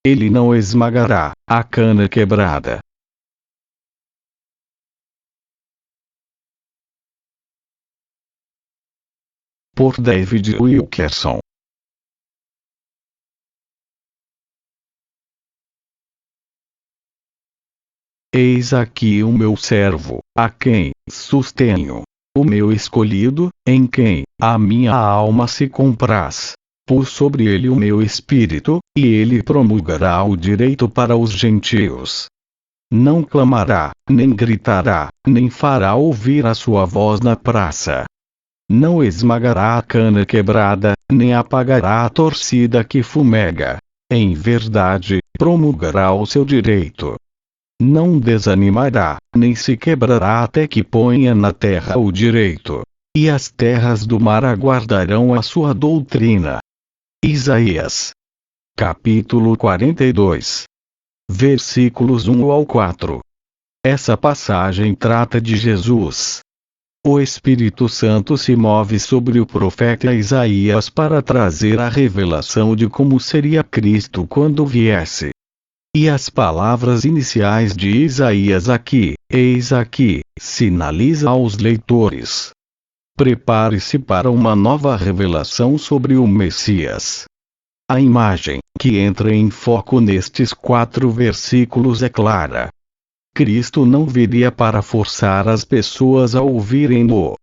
ele não esmagará a cana quebrada. Por David Wilkerson. Eis aqui o meu servo, a quem sustenho, o meu escolhido, em quem a minha alma se compraz. Pus sobre ele o meu espírito, e ele promulgará o direito para os gentios. Não clamará, nem gritará, nem fará ouvir a sua voz na praça. Não esmagará a cana quebrada, nem apagará a torcida que fumega. Em verdade, promulgará o seu direito. Não desanimará, nem se quebrará até que ponha na terra o direito. E as terras do mar aguardarão a sua doutrina. Isaías. Capítulo 42. Versículos 1 ao 4. Essa passagem trata de Jesus. O Espírito Santo se move sobre o profeta Isaías para trazer a revelação de como seria Cristo quando viesse. E as palavras iniciais de Isaías aqui, eis aqui, sinaliza aos leitores. Prepare-se para uma nova revelação sobre o Messias. A imagem que entra em foco nestes 4 versículos é clara. Cristo não viria para forçar as pessoas a ouvirem-no.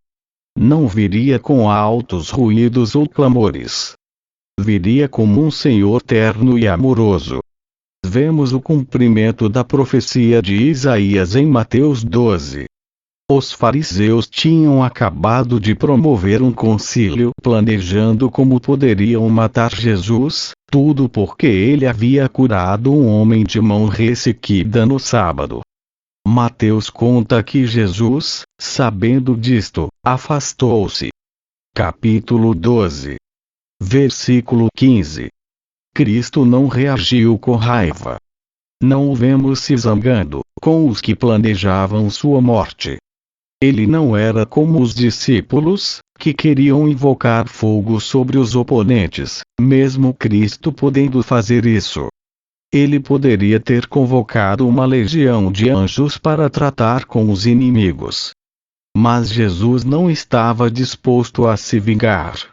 Não viria com altos ruídos ou clamores. Viria como um Senhor terno e amoroso. Vemos o cumprimento da profecia de Isaías em Mateus 12. Os fariseus tinham acabado de promover um concílio planejando como poderiam matar Jesus, tudo porque ele havia curado um homem de mão ressequida no sábado. Mateus conta que Jesus, sabendo disto, afastou-se. Capítulo 12. Versículo 15. Cristo não reagiu com raiva. Não o vemos se zangando com os que planejavam sua morte. Ele não era como os discípulos, que queriam invocar fogo sobre os oponentes, mesmo Cristo podendo fazer isso. Ele poderia ter convocado uma legião de anjos para tratar com os inimigos. Mas Jesus não estava disposto a se vingar.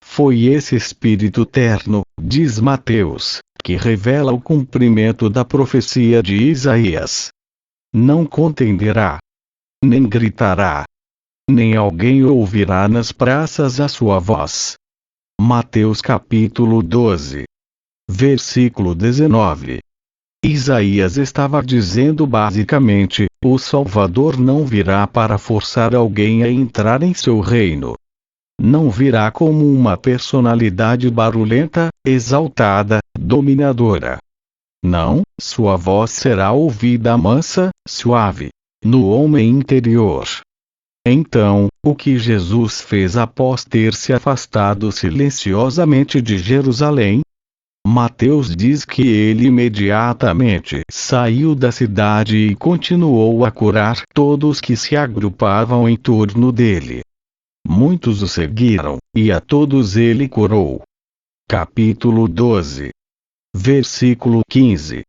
Foi esse Espírito terno, diz Mateus, que revela o cumprimento da profecia de Isaías. Não contenderá, nem gritará, nem alguém ouvirá nas praças a sua voz. Mateus capítulo 12. Versículo 19. Isaías estava dizendo basicamente, o Salvador não virá para forçar alguém a entrar em seu reino. Não virá como uma personalidade barulhenta, exaltada, dominadora. Não, sua voz será ouvida mansa, suave, no homem interior. Então, o que Jesus fez após ter se afastado silenciosamente de Jerusalém? Mateus diz que ele imediatamente saiu da cidade e continuou a curar todos que se agrupavam em torno dele. Muitos o seguiram, e a todos ele curou. Capítulo 12. Versículo 15.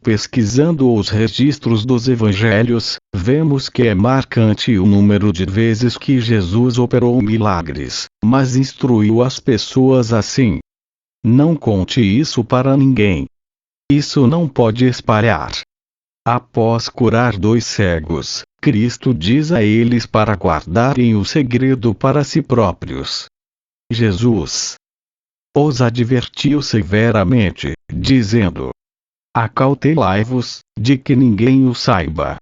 Pesquisando os registros dos evangelhos, vemos que é marcante o número de vezes que Jesus operou milagres, mas instruiu as pessoas assim: não conte isso para ninguém. Isso não pode espalhar. Após curar 2 cegos, Cristo diz a eles para guardarem o segredo para si próprios. Jesus os advertiu severamente, dizendo: acautelai-vos, de que ninguém o saiba.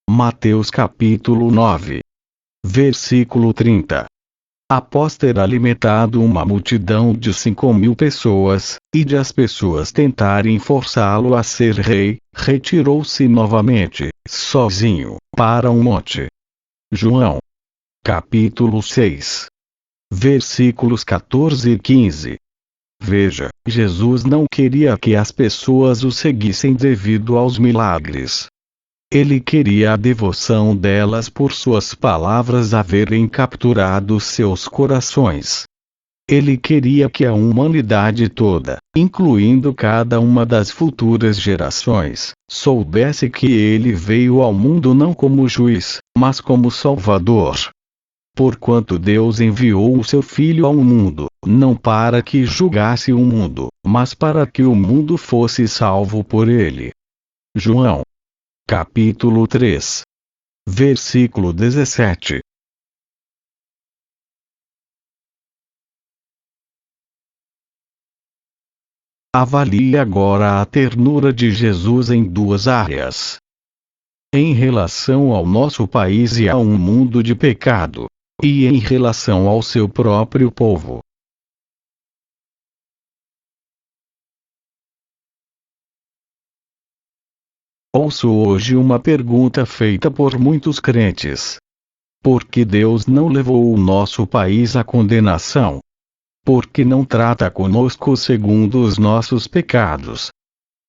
Mateus capítulo 9. Versículo 30. Após ter alimentado uma multidão de 5.000 pessoas, e de as pessoas tentarem forçá-lo a ser rei, retirou-se novamente, sozinho, para um monte. João capítulo 6. Versículos 14 e 15. Veja, Jesus não queria que as pessoas o seguissem devido aos milagres. Ele queria a devoção delas por suas palavras haverem capturado seus corações. Ele queria que a humanidade toda incluindo cada uma das futuras gerações, soubesse que ele veio ao mundo não como juiz, mas como Salvador. Porquanto Deus enviou o seu Filho ao mundo, não para que julgasse o mundo, mas para que o mundo fosse salvo por ele. João, capítulo 3, versículo 17. Avalie agora a ternura de Jesus em duas áreas. Em relação ao nosso país e a um mundo de pecado, e em relação ao seu próprio povo. Ouço hoje uma pergunta feita por muitos crentes. Por que Deus não levou o nosso país à condenação? Por que não trata conosco segundo os nossos pecados?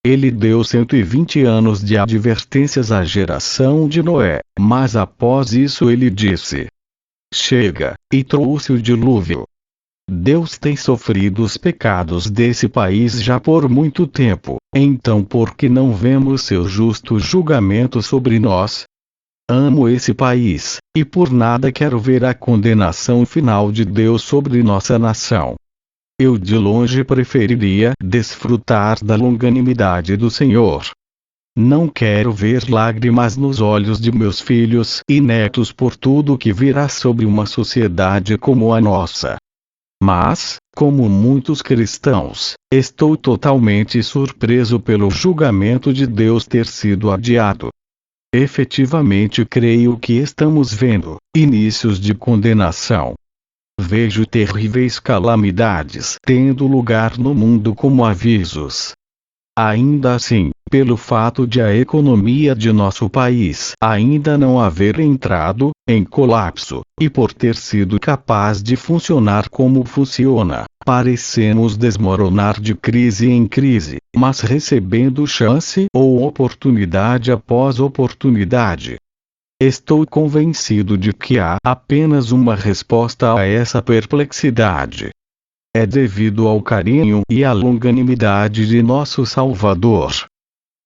Ele deu 120 anos de advertências à geração de Noé, mas após isso ele disse: chega, e trouxe o dilúvio. Deus tem sofrido os pecados desse país já por muito tempo, então por que não vemos seu justo julgamento sobre nós? Amo esse país, e por nada quero ver a condenação final de Deus sobre nossa nação. Eu de longe preferiria desfrutar da longanimidade do Senhor. Não quero ver lágrimas nos olhos de meus filhos e netos por tudo que virá sobre uma sociedade como a nossa. Mas, como muitos cristãos, estou totalmente surpreso pelo julgamento de Deus ter sido adiado. Efetivamente creio que estamos vendo inícios de condenação. Vejo terríveis calamidades tendo lugar no mundo como avisos. Ainda assim, pelo fato de a economia de nosso país ainda não haver entrado em colapso, e por ter sido capaz de funcionar como funciona, parecemos desmoronar de crise em crise, mas recebendo chance ou oportunidade após oportunidade. Estou convencido de que há apenas uma resposta a essa perplexidade. É devido ao carinho e à longanimidade de nosso Salvador.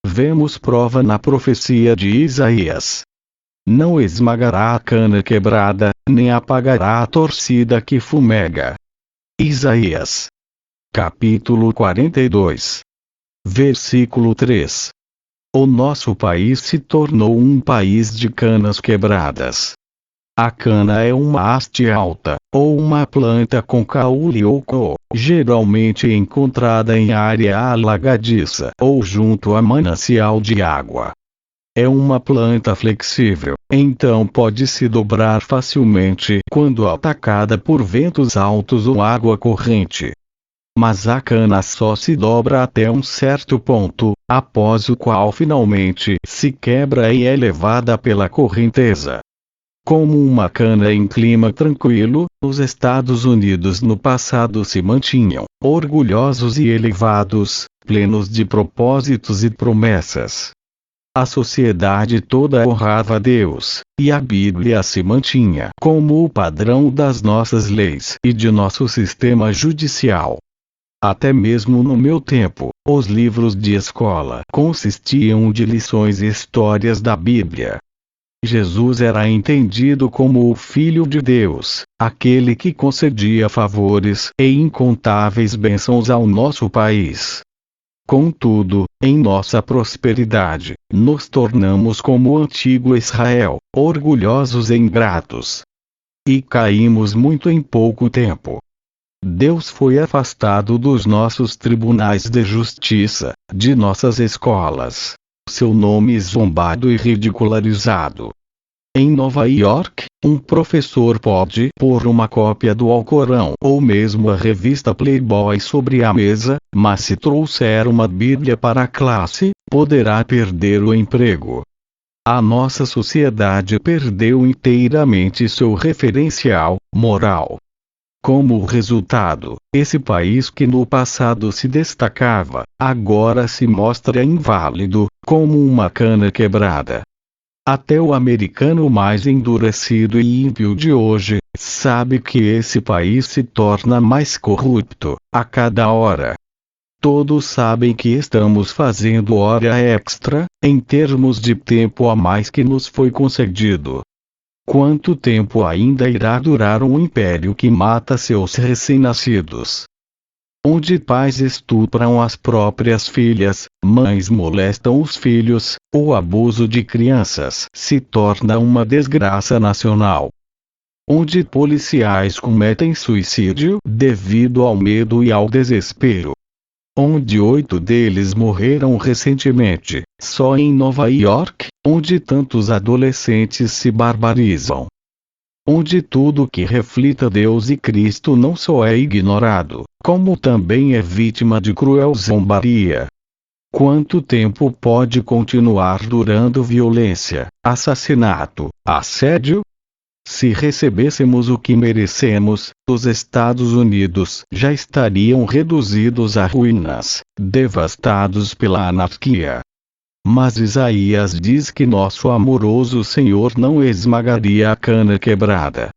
Vemos prova na profecia de Isaías. Não esmagará a cana quebrada, nem apagará a torcida que fumega. Isaías, capítulo 42, versículo 3. O nosso país se tornou um país de canas quebradas. A cana é uma haste alta, ou uma planta com caule ou co, geralmente encontrada em área alagadiça ou junto a manancial de água. É uma planta flexível, então pode se dobrar facilmente quando atacada por ventos altos ou água corrente. Mas a cana só se dobra até um certo ponto, após o qual finalmente se quebra e é levada pela correnteza. Como uma cana em clima tranquilo, os Estados Unidos no passado se mantinham orgulhosos e elevados, plenos de propósitos e promessas. A sociedade toda honrava a Deus, e a Bíblia se mantinha como o padrão das nossas leis e de nosso sistema judicial. Até mesmo no meu tempo, os livros de escola consistiam de lições e histórias da Bíblia. Jesus era entendido como o Filho de Deus, aquele que concedia favores e incontáveis bênçãos ao nosso país. Contudo, em nossa prosperidade, nos tornamos como o antigo Israel, orgulhosos e ingratos. E caímos muito em pouco tempo. Deus foi afastado dos nossos tribunais de justiça, de nossas escolas. Seu nome zombado e ridicularizado. Em Nova York, um professor pode pôr uma cópia do Alcorão ou mesmo a revista Playboy sobre a mesa, mas se trouxer uma Bíblia para a classe, poderá perder o emprego. A nossa sociedade perdeu inteiramente seu referencial moral. Como resultado, esse país que no passado se destacava, agora se mostra inválido, como uma cana quebrada. Até o americano mais endurecido e ímpio de hoje, sabe que esse país se torna mais corrupto a cada hora. Todos sabem que estamos fazendo hora extra, em termos de tempo a mais que nos foi concedido. Quanto tempo ainda irá durar um império que mata seus recém-nascidos? Onde pais estupram as próprias filhas, mães molestam os filhos, o abuso de crianças se torna uma desgraça nacional. Onde policiais cometem suicídio devido ao medo e ao desespero. Onde 8 deles morreram recentemente, só em Nova York, onde tantos adolescentes se barbarizam. Onde tudo que reflita Deus e Cristo não só é ignorado, como também é vítima de cruel zombaria. Quanto tempo pode continuar durando violência, assassinato, assédio? Se recebêssemos o que merecemos, os Estados Unidos já estariam reduzidos a ruínas, devastados pela anarquia. Mas Isaías diz que nosso amoroso Senhor não esmagaria a cana quebrada.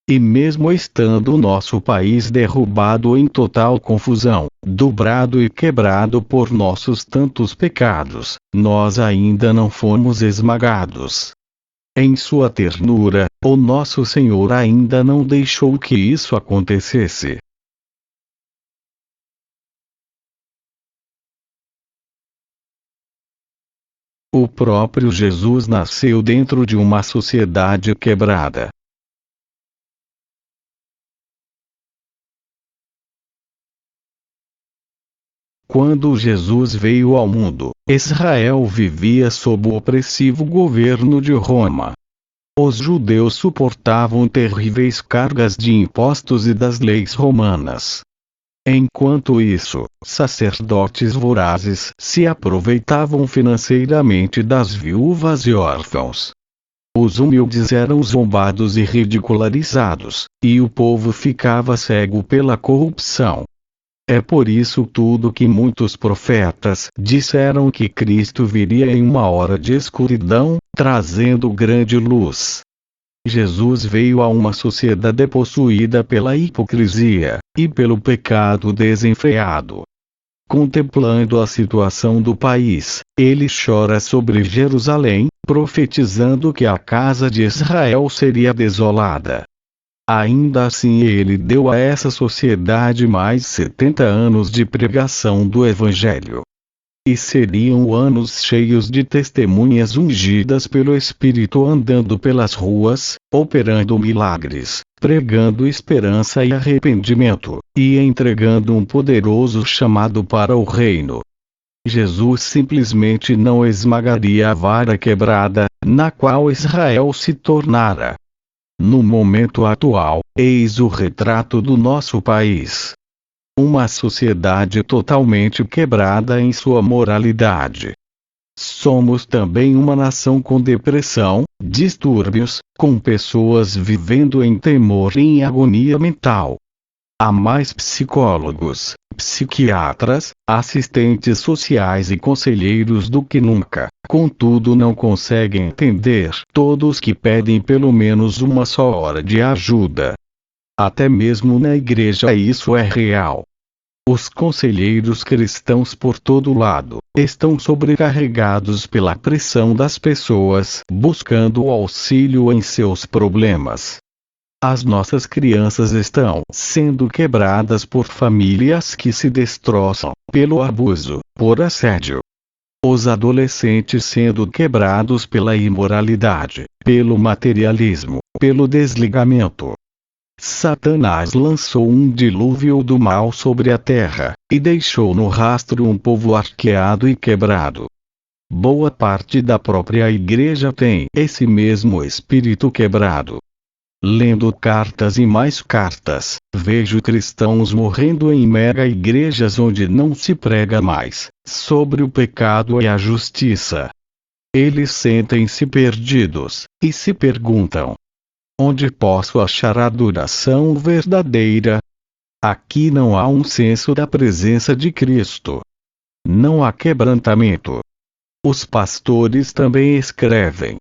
E mesmo estando nosso país derrubado em total confusão, dobrado e quebrado por nossos tantos pecados, nós ainda não fomos esmagados. Em sua ternura, o nosso Senhor ainda não deixou que isso acontecesse. O próprio Jesus nasceu dentro de uma sociedade quebrada. Quando Jesus veio ao mundo, Israel vivia sob o opressivo governo de Roma. Os judeus suportavam terríveis cargas de impostos e das leis romanas. Enquanto isso, sacerdotes vorazes se aproveitavam financeiramente das viúvas e órfãos. Os humildes eram zombados e ridicularizados, e o povo ficava cego pela corrupção. É por isso tudo que muitos profetas disseram que Cristo viria em uma hora de escuridão, trazendo grande luz. Jesus veio a uma sociedade possuída pela hipocrisia e pelo pecado desenfreado. Contemplando a situação do país, ele chora sobre Jerusalém, profetizando que a casa de Israel seria desolada. Ainda assim ele deu a essa sociedade mais 70 anos de pregação do Evangelho. E seriam anos cheios de testemunhas ungidas pelo Espírito andando pelas ruas, operando milagres, pregando esperança e arrependimento, e entregando um poderoso chamado para o reino. Jesus simplesmente não esmagaria a vara quebrada, na qual Israel se tornara. No momento atual, eis o retrato do nosso país. Uma sociedade totalmente quebrada em sua moralidade. Somos também uma nação com depressão, distúrbios, com pessoas vivendo em temor e em agonia mental. Há mais psicólogos, psiquiatras, assistentes sociais e conselheiros do que nunca, contudo não conseguem entender todos que pedem pelo menos uma só hora de ajuda. Até mesmo na igreja isso é real. Os conselheiros cristãos por todo lado estão sobrecarregados pela pressão das pessoas buscando auxílio em seus problemas. As nossas crianças estão sendo quebradas por famílias que se destroçam pelo abuso, por assédio. Os adolescentes sendo quebrados pela imoralidade, pelo materialismo, pelo desligamento. Satanás lançou um dilúvio do mal sobre a terra, e deixou no rastro um povo arqueado e quebrado. Boa parte da própria igreja tem esse mesmo espírito quebrado. Lendo cartas e mais cartas, vejo cristãos morrendo em mega igrejas onde não se prega mais sobre o pecado e a justiça. Eles sentem-se perdidos, e se perguntam: onde posso achar a adoração verdadeira? Aqui não há um senso da presença de Cristo. Não há quebrantamento. Os pastores também escrevem: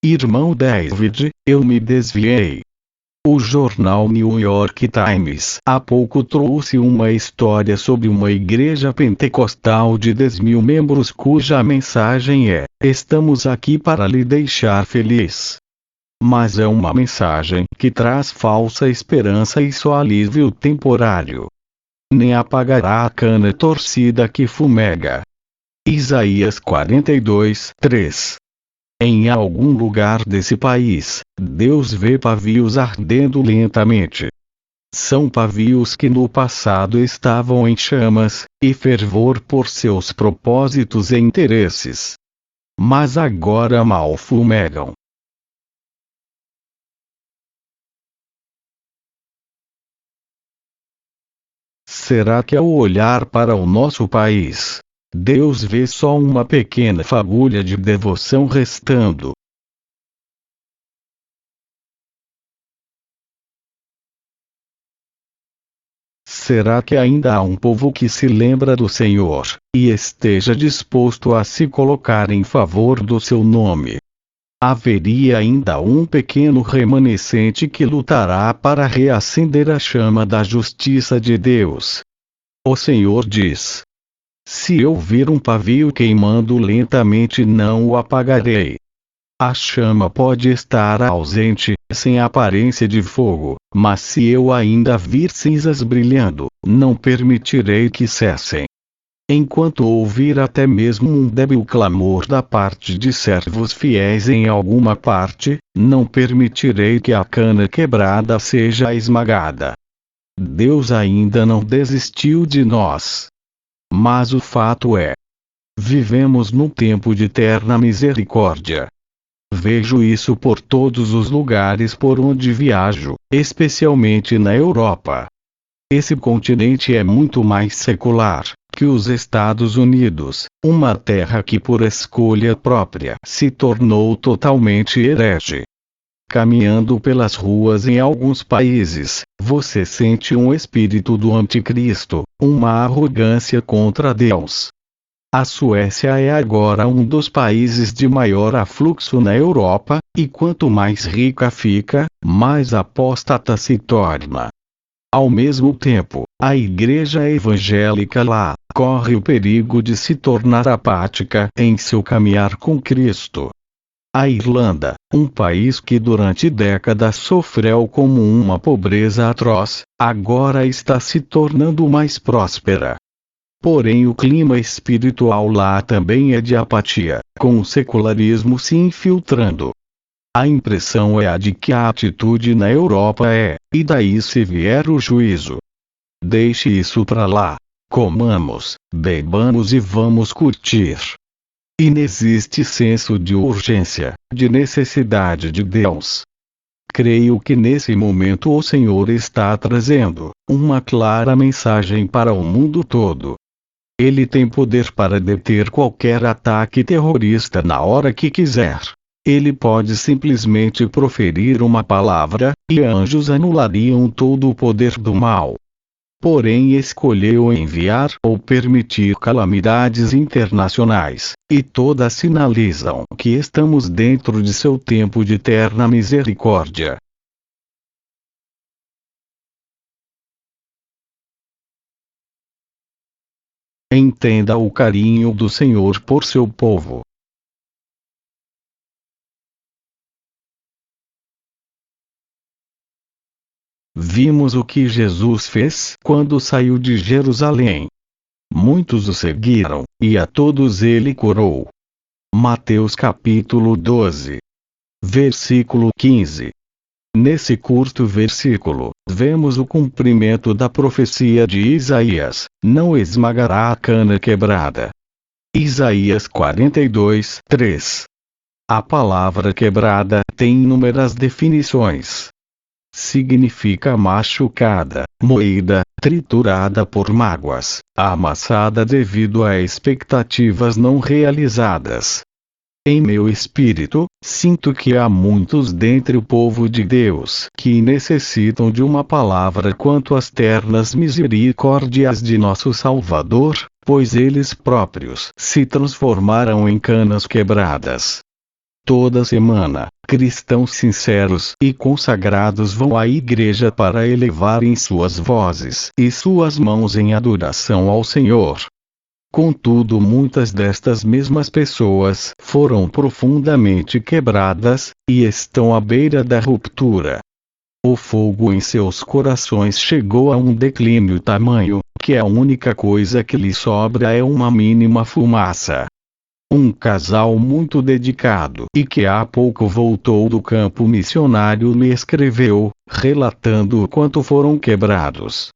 Irmão David, eu me desviei. O jornal New York Times há pouco trouxe uma história sobre uma igreja pentecostal de 10.000 membros cuja mensagem é: estamos aqui para lhe deixar feliz. Mas é uma mensagem que traz falsa esperança e só alívio temporário. Nem apagará a cana torcida que fumega. Isaías 42:3. Em algum lugar desse país, Deus vê pavios ardendo lentamente. São pavios que no passado estavam em chamas e fervor por seus propósitos e interesses. Mas agora mal fumegam. Será que ao olhar para o nosso país, Deus vê só uma pequena fagulha de devoção restando? Será que ainda há um povo que se lembra do Senhor, e esteja disposto a se colocar em favor do seu nome? Haveria ainda um pequeno remanescente que lutará para reacender a chama da justiça de Deus. O Senhor diz: se eu vir um pavio queimando lentamente, não o apagarei. A chama pode estar ausente, sem aparência de fogo, mas se eu ainda vir cinzas brilhando, não permitirei que cessem. Enquanto ouvir até mesmo um débil clamor da parte de servos fiéis em alguma parte, não permitirei que a cana quebrada seja esmagada. Deus ainda não desistiu de nós. Mas o fato é: vivemos num tempo de eterna misericórdia. Vejo isso por todos os lugares por onde viajo, especialmente na Europa. Esse continente é muito mais secular que os Estados Unidos, uma terra que por escolha própria se tornou totalmente herege. Caminhando pelas ruas em alguns países, você sente um espírito do anticristo, uma arrogância contra Deus. A Suécia é agora um dos países de maior afluxo na Europa, e quanto mais rica fica, mais apóstata se torna. Ao mesmo tempo, a igreja evangélica lá corre o perigo de se tornar apática em seu caminhar com Cristo. A Irlanda, um país que durante décadas sofreu como uma pobreza atroz, agora está se tornando mais próspera. Porém, o clima espiritual lá também é de apatia, com o secularismo se infiltrando. A impressão é a de que a atitude na Europa é: e daí se vier o juízo? Deixe isso pra lá. Comamos, bebamos e vamos curtir. Inexiste senso de urgência, de necessidade de Deus. Creio que nesse momento o Senhor está trazendo uma clara mensagem para o mundo todo. Ele tem poder para deter qualquer ataque terrorista na hora que quiser. Ele pode simplesmente proferir uma palavra, e anjos anulariam todo o poder do mal. Porém, escolheu enviar ou permitir calamidades internacionais, e todas sinalizam que estamos dentro de seu tempo de eterna misericórdia. Entenda o carinho do Senhor por seu povo. Vimos o que Jesus fez quando saiu de Jerusalém. Muitos o seguiram, e a todos ele curou. Mateus capítulo 12. Versículo 15. Nesse curto versículo, vemos o cumprimento da profecia de Isaías: não esmagará a cana quebrada. Isaías 42:3. A palavra quebrada tem inúmeras definições. Significa machucada, moída, triturada por mágoas, amassada devido a expectativas não realizadas. Em meu espírito, sinto que há muitos dentre o povo de Deus que necessitam de uma palavra quanto às ternas misericórdias de nosso Salvador, pois eles próprios se transformaram em canas quebradas. Toda semana, cristãos sinceros e consagrados vão à igreja para elevarem suas vozes e suas mãos em adoração ao Senhor. Contudo, muitas destas mesmas pessoas foram profundamente quebradas, e estão à beira da ruptura. O fogo em seus corações chegou a um declínio tamanho, que a única coisa que lhe sobra é uma mínima fumaça. Um casal muito dedicado e que há pouco voltou do campo missionário me escreveu, relatando o quanto foram quebrados.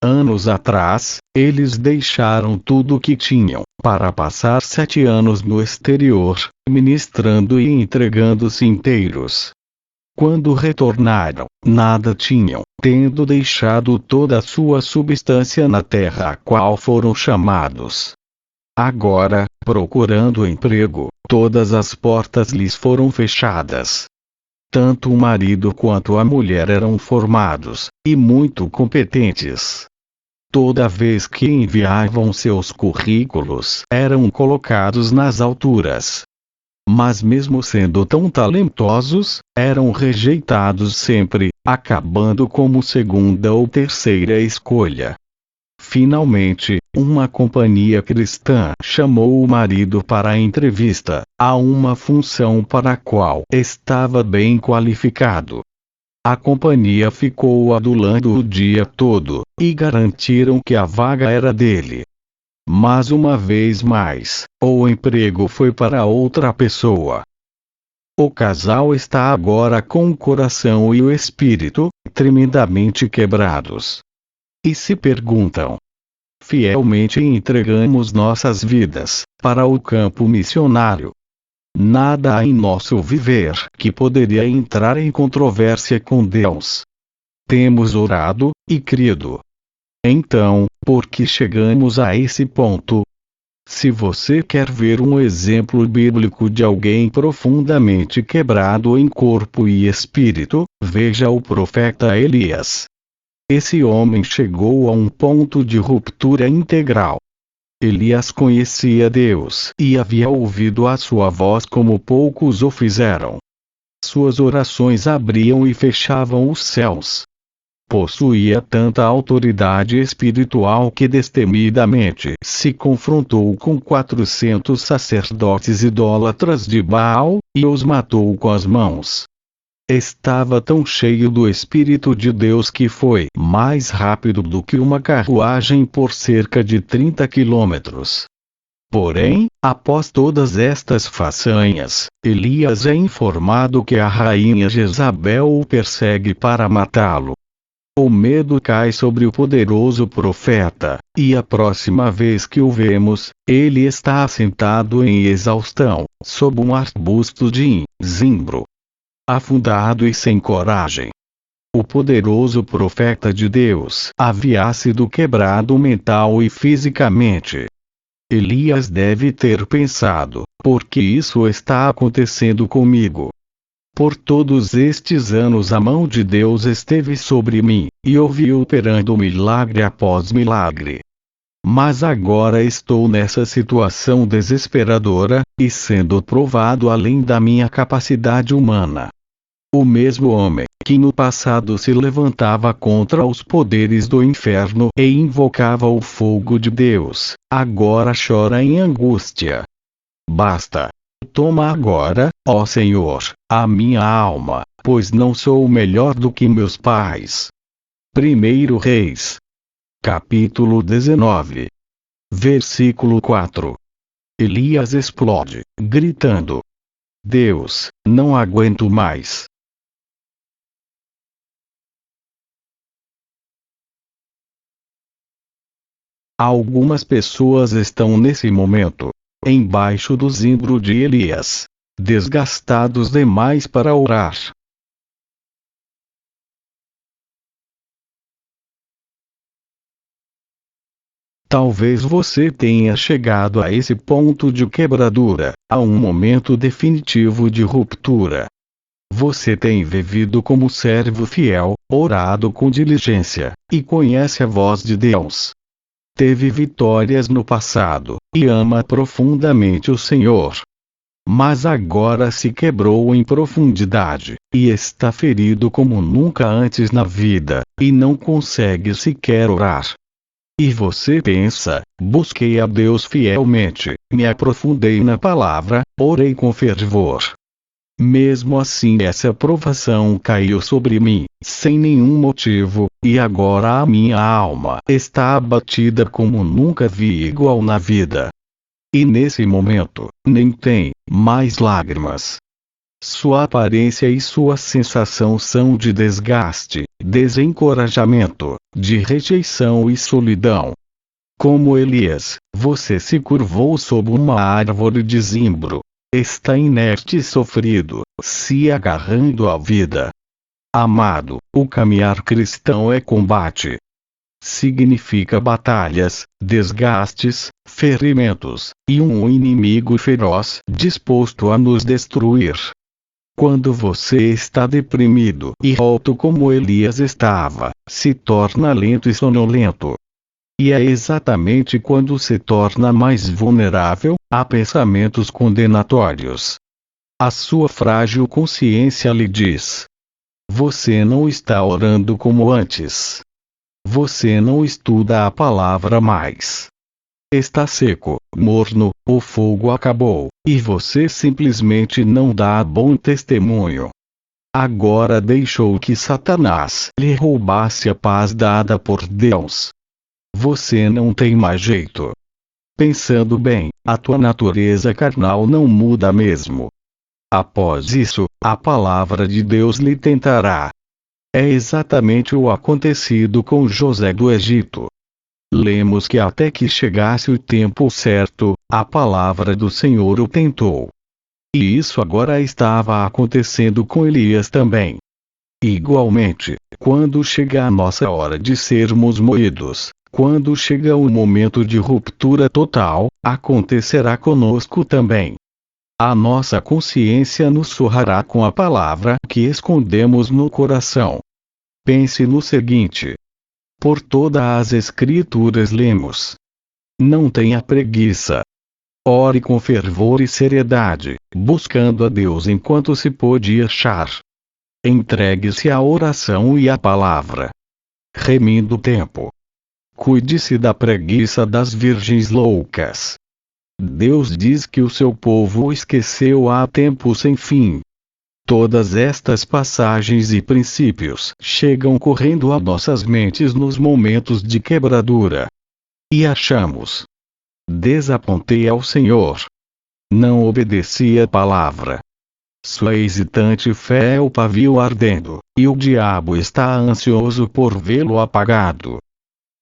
Anos atrás, eles deixaram tudo o que tinham, para passar 7 anos no exterior, ministrando e entregando-se inteiros. Quando retornaram, nada tinham, tendo deixado toda a sua substância na terra a qual foram chamados. Agora, procurando emprego, todas as portas lhes foram fechadas. Tanto o marido quanto a mulher eram formados, e muito competentes. Toda vez que enviavam seus currículos, eram colocados nas alturas. Mas mesmo sendo tão talentosos, eram rejeitados sempre, acabando como segunda ou terceira escolha. Finalmente, uma companhia cristã chamou o marido para a entrevista, a uma função para a qual estava bem qualificado. A companhia ficou adulando o dia todo, e garantiram que a vaga era dele. Mas uma vez mais, o emprego foi para outra pessoa. O casal está agora com o coração e o espírito tremendamente quebrados. E se perguntam: fielmente entregamos nossas vidas para o campo missionário. Nada há em nosso viver que poderia entrar em controvérsia com Deus. Temos orado e crido. Então, por que chegamos a esse ponto? Se você quer ver um exemplo bíblico de alguém profundamente quebrado em corpo e espírito, veja o profeta Elias. Esse homem chegou a um ponto de ruptura integral. Elias conhecia Deus e havia ouvido a sua voz como poucos o fizeram. Suas orações abriam e fechavam os céus. Possuía tanta autoridade espiritual que destemidamente se confrontou com 400 sacerdotes idólatras de Baal, e os matou com as mãos. Estava tão cheio do Espírito de Deus que foi mais rápido do que uma carruagem por cerca de 30 quilômetros. Porém, após todas estas façanhas, Elias é informado que a rainha Jezabel o persegue para matá-lo. O medo cai sobre o poderoso profeta, e a próxima vez que o vemos, ele está assentado em exaustão, sob um arbusto de zimbro. Afundado e sem coragem. O poderoso profeta de Deus havia sido quebrado mental e fisicamente. Elias deve ter pensado: por que isso está acontecendo comigo? Por todos estes anos a mão de Deus esteve sobre mim, e eu vi operando milagre após milagre. Mas agora estou nessa situação desesperadora, e sendo provado além da minha capacidade humana. O mesmo homem, que no passado se levantava contra os poderes do inferno e invocava o fogo de Deus, agora chora em angústia. Basta. Toma agora, ó Senhor, a minha alma, pois não sou melhor do que meus pais. 1 Reis. Capítulo 19. Versículo 4. Elias explode, gritando: Deus, não aguento mais. Algumas pessoas estão nesse momento embaixo do zimbro de Elias, desgastados demais para orar. Talvez você tenha chegado a esse ponto de quebradura, a um momento definitivo de ruptura. Você tem vivido como servo fiel, orado com diligência, e conhece a voz de Deus. Teve vitórias no passado, e ama profundamente o Senhor. mas agora se quebrou em profundidade, e está ferido como nunca antes na vida, e não consegue sequer orar. E você pensa: busquei a Deus fielmente, me aprofundei na palavra, orei com fervor. Mesmo assim essa provação caiu sobre mim, sem nenhum motivo, e agora a minha alma está abatida como nunca vi igual na vida. E nesse momento, nem tem mais lágrimas. Sua aparência e sua sensação são de desgaste, desencorajamento, de rejeição e solidão. Como Elias, você se curvou sob uma árvore de zimbro. Está inerte e sofrido, se agarrando à vida. Amado, o caminhar cristão é combate. Significa batalhas, desgastes, ferimentos, e um inimigo feroz disposto a nos destruir. Quando você está deprimido e alto como Elias estava, se torna lento e sonolento. E é exatamente quando se torna mais vulnerável a pensamentos condenatórios. A sua frágil consciência lhe diz: você não está orando como antes. Você não estuda a palavra mais. Está seco, morno, o fogo acabou, e você simplesmente não dá bom testemunho. Agora deixou que Satanás lhe roubasse a paz dada por Deus. Você não tem mais jeito. Pensando bem, a tua natureza carnal não muda mesmo. Após isso, a palavra de Deus lhe tentará. É exatamente o acontecido com José do Egito. Lemos que até que chegasse o tempo certo, a palavra do Senhor o tentou. E isso agora estava acontecendo com Elias também. Igualmente, quando chega a nossa hora de sermos moídos, quando chega o momento de ruptura total, acontecerá conosco também. A nossa consciência nos surrará com a palavra que escondemos no coração. Pense no seguinte: por todas as Escrituras lemos: não tenha preguiça. Ore com fervor e seriedade, buscando a Deus enquanto se pode achar. Entregue-se à oração e à palavra. Remindo o tempo. Cuide-se da preguiça das virgens loucas. Deus diz que o seu povo o esqueceu há tempo sem fim. Todas estas passagens e princípios chegam correndo a nossas mentes nos momentos de quebradura. E achamos: desapontei ao Senhor. Não obedeci à palavra. Sua hesitante fé é o pavio ardendo, e o diabo está ansioso por vê-lo apagado.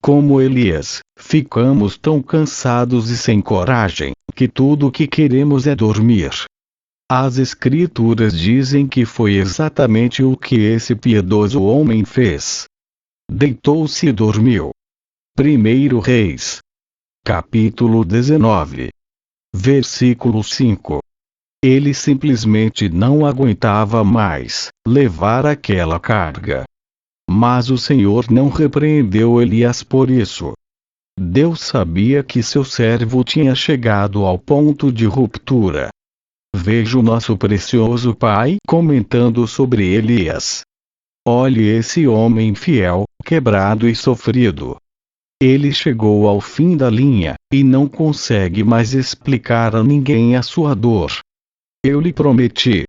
Como Elias, ficamos tão cansados e sem coragem, que tudo o que queremos é dormir. As Escrituras dizem que foi exatamente o que esse piedoso homem fez. Deitou-se e dormiu. 1 Reis. Capítulo 19. Versículo 5. Ele simplesmente não aguentava mais levar aquela carga. Mas o Senhor não repreendeu Elias por isso. Deus sabia que seu servo tinha chegado ao ponto de ruptura. Veja o nosso precioso Pai comentando sobre Elias. Olhe esse homem fiel, quebrado e sofrido. Ele chegou ao fim da linha, e não consegue mais explicar a ninguém a sua dor. Eu lhe prometi: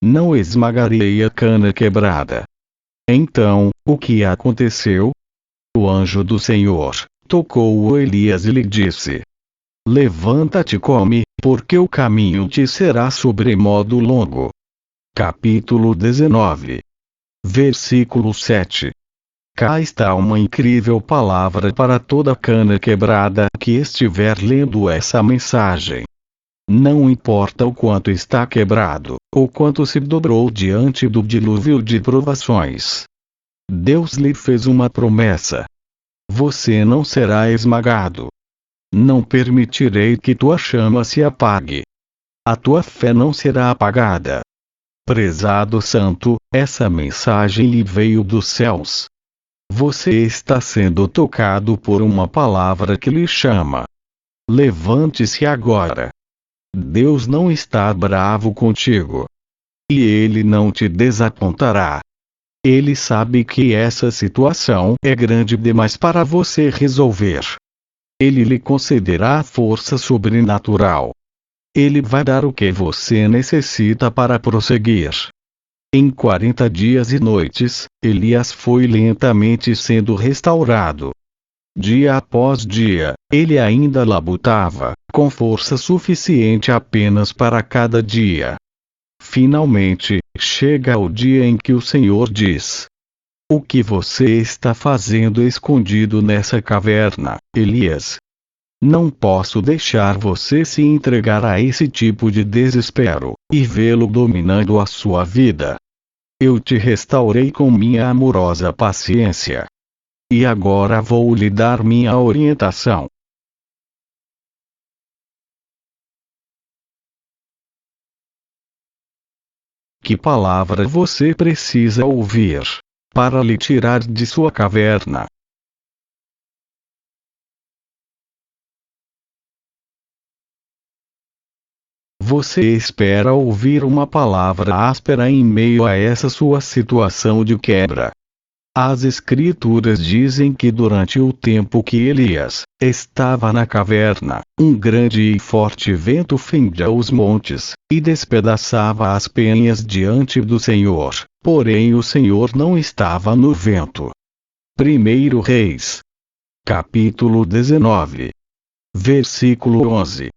não esmagarei a cana quebrada. Então, o que aconteceu? O anjo do Senhor tocou Elias e lhe disse: levanta-te e come, porque o caminho te será sobremodo longo. Capítulo 19. Versículo 7. Cá está uma incrível palavra para toda cana quebrada que estiver lendo essa mensagem. Não importa o quanto está quebrado, ou quanto se dobrou diante do dilúvio de provações. Deus lhe fez uma promessa: você não será esmagado. Não permitirei que tua chama se apague. A tua fé não será apagada. Prezado santo, essa mensagem lhe veio dos céus. Você está sendo tocado por uma palavra que lhe chama. Levante-se agora. Deus não está bravo contigo. E Ele não te desapontará. Ele sabe que essa situação é grande demais para você resolver. Ele lhe concederá força sobrenatural. Ele vai dar o que você necessita para prosseguir. Em 40 dias e noites, Elias foi lentamente sendo restaurado. Dia após dia, ele ainda labutava, com força suficiente apenas para cada dia. Finalmente, chega o dia em que o Senhor diz: o que você está fazendo escondido nessa caverna, Elias? Não posso deixar você se entregar a esse tipo de desespero, e vê-lo dominando a sua vida. Eu te restaurei com minha amorosa paciência. E agora vou lhe dar minha orientação. Que palavra você precisa ouvir para lhe tirar de sua caverna? Você espera ouvir uma palavra áspera em meio a essa sua situação de quebra. As Escrituras dizem que durante o tempo que Elias estava na caverna, um grande e forte vento fendia os montes, e despedaçava as penhas diante do Senhor, porém o Senhor não estava no vento. 1 Reis, capítulo 19, versículo 11.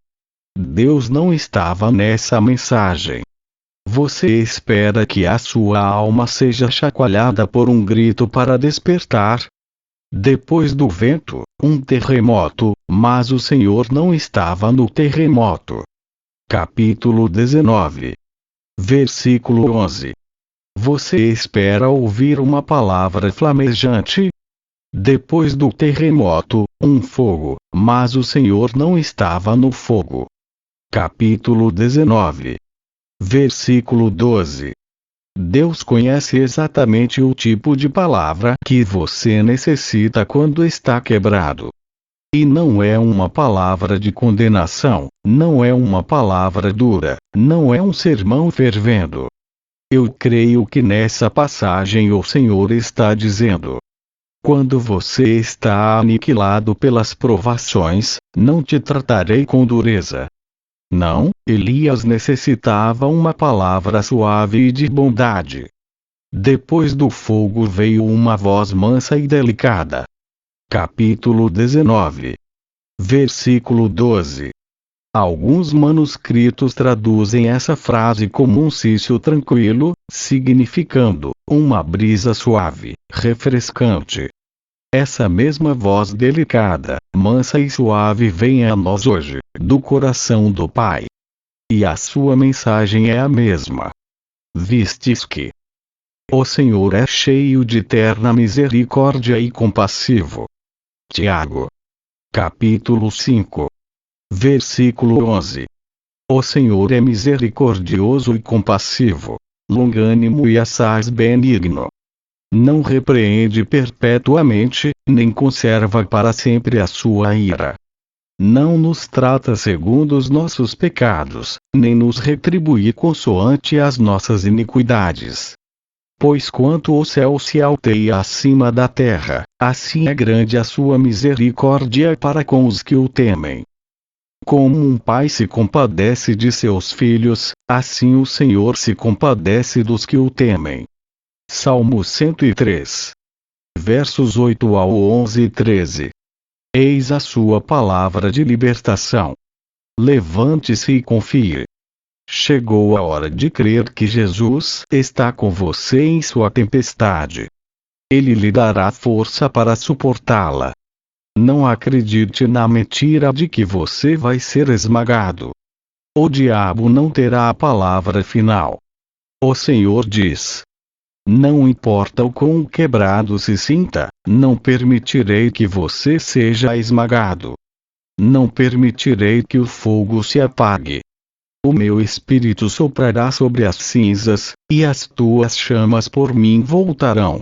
Deus não estava nessa mensagem. Você espera que a sua alma seja chacoalhada por um grito para despertar? Depois do vento, um terremoto, mas o Senhor não estava no terremoto. Capítulo 19, versículo 11. Você espera ouvir uma palavra flamejante? Depois do terremoto, um fogo, mas o Senhor não estava no fogo. Capítulo 19. Versículo 12. Deus conhece exatamente o tipo de palavra que você necessita quando está quebrado. E não é uma palavra de condenação, não é uma palavra dura, não é um sermão fervendo. Eu creio que nessa passagem o Senhor está dizendo: quando você está aniquilado pelas provações, não te tratarei com dureza. Não, Elias necessitava uma palavra suave e de bondade. Depois do fogo veio uma voz mansa e delicada. Capítulo 19. Versículo 12. Alguns manuscritos traduzem essa frase como um cício tranquilo, significando uma brisa suave, refrescante. Essa mesma voz delicada, mansa e suave vem a nós hoje, do coração do Pai. E a sua mensagem é a mesma. Vistes que o Senhor é cheio de terna misericórdia e compassivo. Tiago, capítulo 5, versículo 11. O Senhor é misericordioso e compassivo, longânimo e assaz benigno. Não repreende perpetuamente, nem conserva para sempre a sua ira. Não nos trata segundo os nossos pecados, nem nos retribui consoante as nossas iniquidades. Pois quanto o céu se alteia acima da terra, assim é grande a sua misericórdia para com os que o temem. Como um pai se compadece de seus filhos, assim o Senhor se compadece dos que o temem. Salmo 103. Versos 8 ao 11 e 13. Eis a sua palavra de libertação. Levante-se e confie. Chegou a hora de crer que Jesus está com você em sua tempestade. Ele lhe dará força para suportá-la. Não acredite na mentira de que você vai ser esmagado. O diabo não terá a palavra final. O Senhor diz: não importa o quão quebrado se sinta, não permitirei que você seja esmagado. Não permitirei que o fogo se apague. O meu espírito soprará sobre as cinzas, e as tuas chamas por mim voltarão.